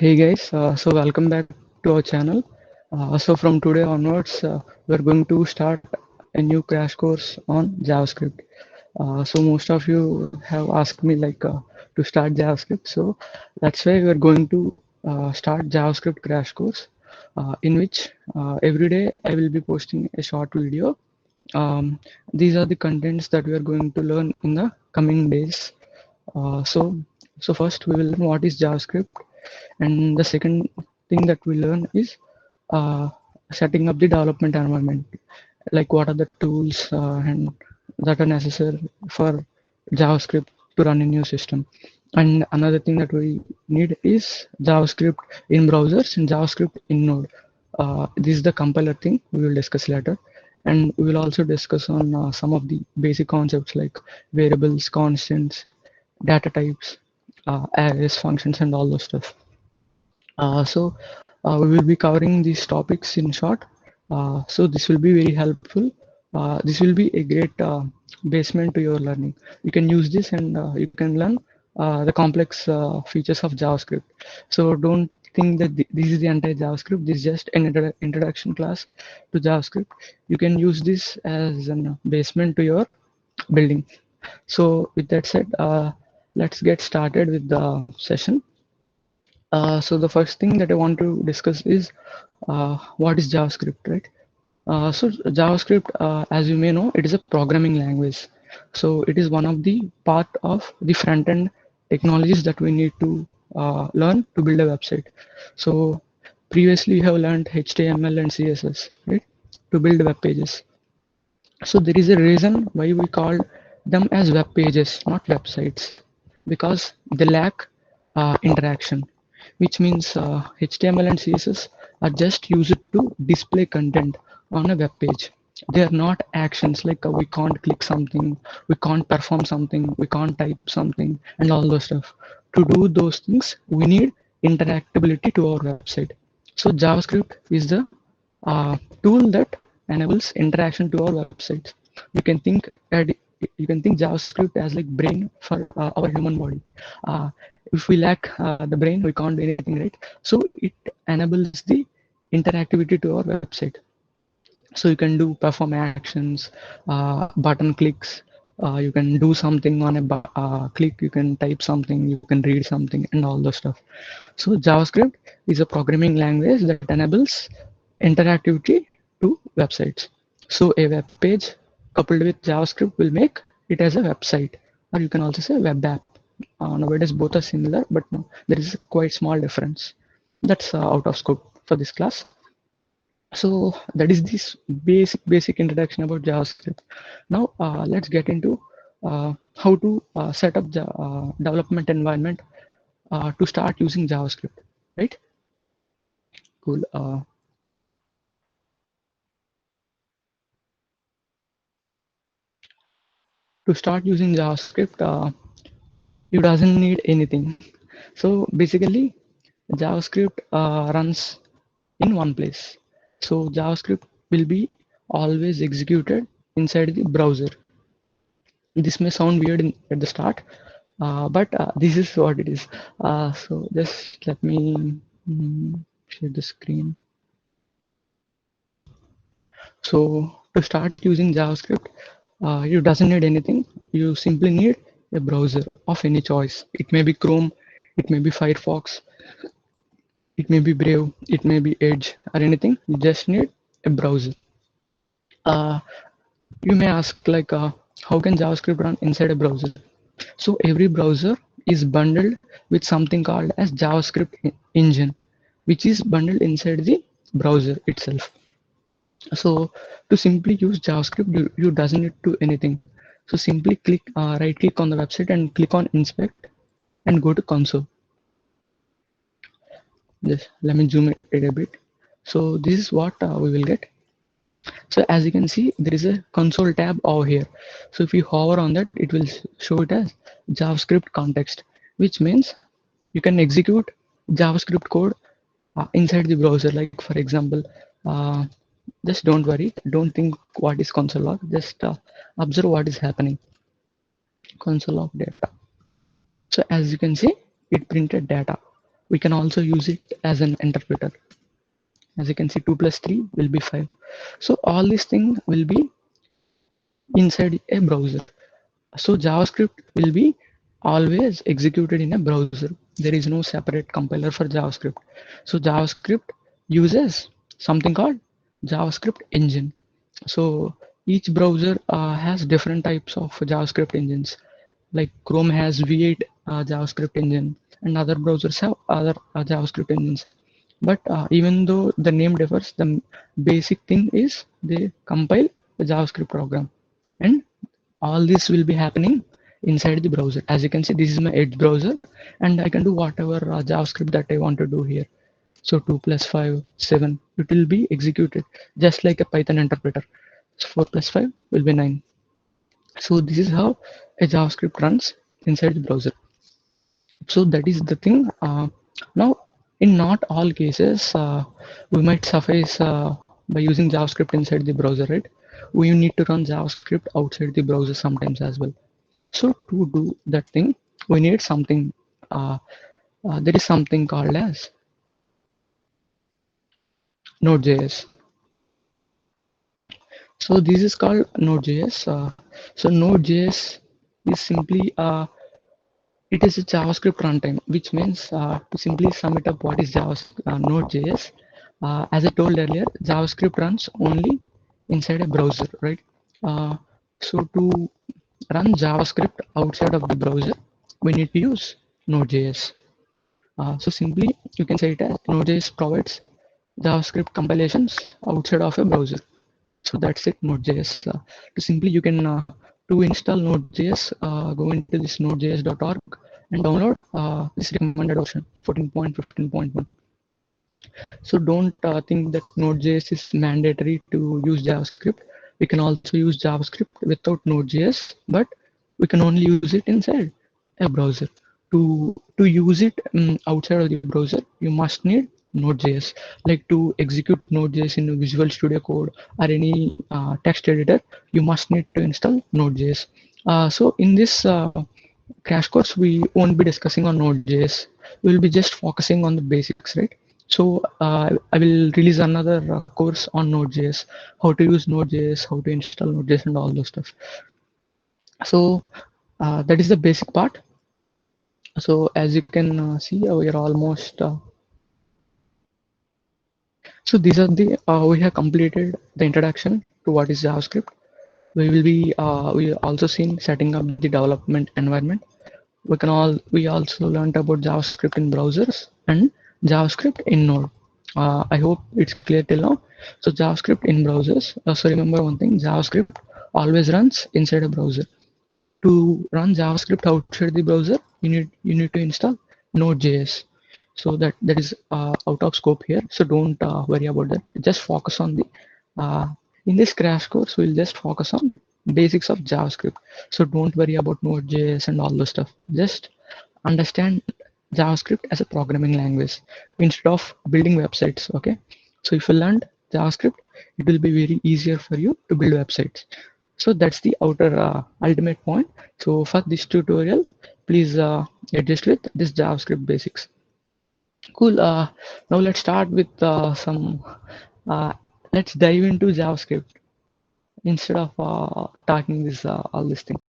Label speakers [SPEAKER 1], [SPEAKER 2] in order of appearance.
[SPEAKER 1] Hey guys, so welcome back to our channel. So from today onwards, we're going to start a new crash course on JavaScript. So most of you have asked me to start JavaScript. So that's why we're going to start JavaScript crash course, in which every day I will be posting a short video. Um, these are the contents that we are going to learn in the coming days. So first we will learn what is JavaScript, and the second thing that we learn is uh, setting up the development environment, like what are the tools and that are necessary for JavaScript to run in your system. And another thing that we need is JavaScript in browsers and JavaScript in Node. This is the compiler thing we will discuss later. And we will also discuss on some of the basic concepts like variables, constants, data types, arrays, functions, and all those stuff. So we will be covering these topics in short. So this will be very helpful. This will be a great basement to your learning. You can use this and you can learn the complex features of JavaScript. So don't think that this is the entire JavaScript. This is just an introduction class to JavaScript. You can use this as a basement to your building. So with that said, let's get started with the session. So the first thing that I want to discuss is what is JavaScript, right? So JavaScript, as you may know, it is a programming language. So it is one of the part of the front end technologies that we need to learn to build a website. So previously we have learned HTML and CSS, right, to build web pages. So there is a reason why we call them as web pages, not websites, because they lack interaction, which means HTML and CSS are just used to display content on a web page. They are not actions like we can't click something, we can't perform something, we can't type something, and all those stuff. To do those things, we need interactability to our website. So JavaScript is the tool that enables interaction to our websites. You can think you can think JavaScript as like brain for our human body. Uh, if we lack the brain, we can't do anything, right? So it enables the interactivity to our website. So you can do perform actions, button clicks. You can do something on a click. You can type something. You can read something, and all the stuff. So JavaScript is a programming language that enables interactivity to websites. So a web page coupled with JavaScript will make it as a website, or you can also say web app. Nowadays both are similar, but no, there is a quite small difference. That's out of scope for this class. So that is this basic introduction about JavaScript. Now let's get into how to set up the development environment to start using JavaScript, right? Cool. To start using JavaScript, you doesn't need anything. So basically, JavaScript runs in one place. So JavaScript will be always executed inside the browser. This may sound weird at the start, but this is what it is. So just let me share the screen. So to start using JavaScript, you doesn't need anything. You simply need a browser of any choice. It may be Chrome, it may be Firefox, it may be Brave, it may be Edge or anything. You just need a browser. Uh, you may ask how can JavaScript run inside a browser? So every browser is bundled with something called as JavaScript engine, which is bundled inside the browser itself. So to simply use JavaScript, you doesn't need to do anything. So simply right click on the website and click on inspect and go to console. Just let me zoom it a bit. So this is what we will get. So as you can see, there is a console tab over here. So if you hover on that, it will show it as JavaScript context, which means you can execute JavaScript code inside the browser. Like for example, uh, just don't worry, don't think what is console log, just observe what is happening. Console log data. So as you can see, it printed data. We can also use it as an interpreter. As you can see, 2 plus 3 will be 5. So all these things will be inside a browser. So JavaScript will be always executed in a browser. There is no separate compiler for JavaScript. So JavaScript uses something called JavaScript engine. So each browser has different types of JavaScript engines. Like Chrome has V8 JavaScript engine, and other browsers have other JavaScript engines. But even though the name differs, the basic thing is they compile the JavaScript program, and all this will be happening inside the browser. As you can see, this is my Edge browser, and I can do whatever JavaScript that I want to do here. So 2 plus 5, 7, it will be executed just like a Python interpreter. So 4 plus 5 will be 9. So this is how a JavaScript runs inside the browser. So that is the thing. Now, in not all cases, we might suffice by using JavaScript inside the browser, right? We need to run JavaScript outside the browser sometimes as well. So to do that thing, we need something. There is something called as Node.js. So this is called Node.js. So Node.js is simply it is a JavaScript runtime, which means to simply sum it up, what is Node.js? As I told earlier, JavaScript runs only inside a browser, right? So to run JavaScript outside of the browser, we need to use Node.js. So simply you can say it as Node.js provides JavaScript compilations outside of a browser. So that's it, Node.js. To simply you can to install Node.js, go into this nodejs.org and download this recommended version 14.15.1. So don't think that Node.js is mandatory to use JavaScript. We can also use JavaScript without Node.js, but we can only use it inside a browser. To use it outside of the browser, you must need Node.js. Like to execute Node.js in Visual Studio Code or any text editor, you must need to install Node.js. So in this crash course, we won't be discussing on Node.js. We'll be just focusing on the basics, right? So I will release another course on Node.js, how to use Node.js, how to install Node.js, and all those stuff. So that is the basic part. So as you can see, we are almost. So these are the we have completed the introduction to what is JavaScript. We also seen setting up the development environment. We also learned about JavaScript in browsers and JavaScript in Node. I hope it's clear till now. So JavaScript in browsers. So remember one thing: JavaScript always runs inside a browser. To run JavaScript outside the browser, you need to install Node.js. So that is out of scope here. So don't worry about that. Just focus on the in this crash course, we'll just focus on basics of JavaScript. So don't worry about Node.js and all those stuff. Just understand JavaScript as a programming language instead of building websites. Okay. So if you learned JavaScript, it will be very easier for you to build websites. So that's the outer ultimate point. So for this tutorial, please adjust with this JavaScript basics. Cool. Now let's start with some. Let's dive into JavaScript instead of talking this all this thing.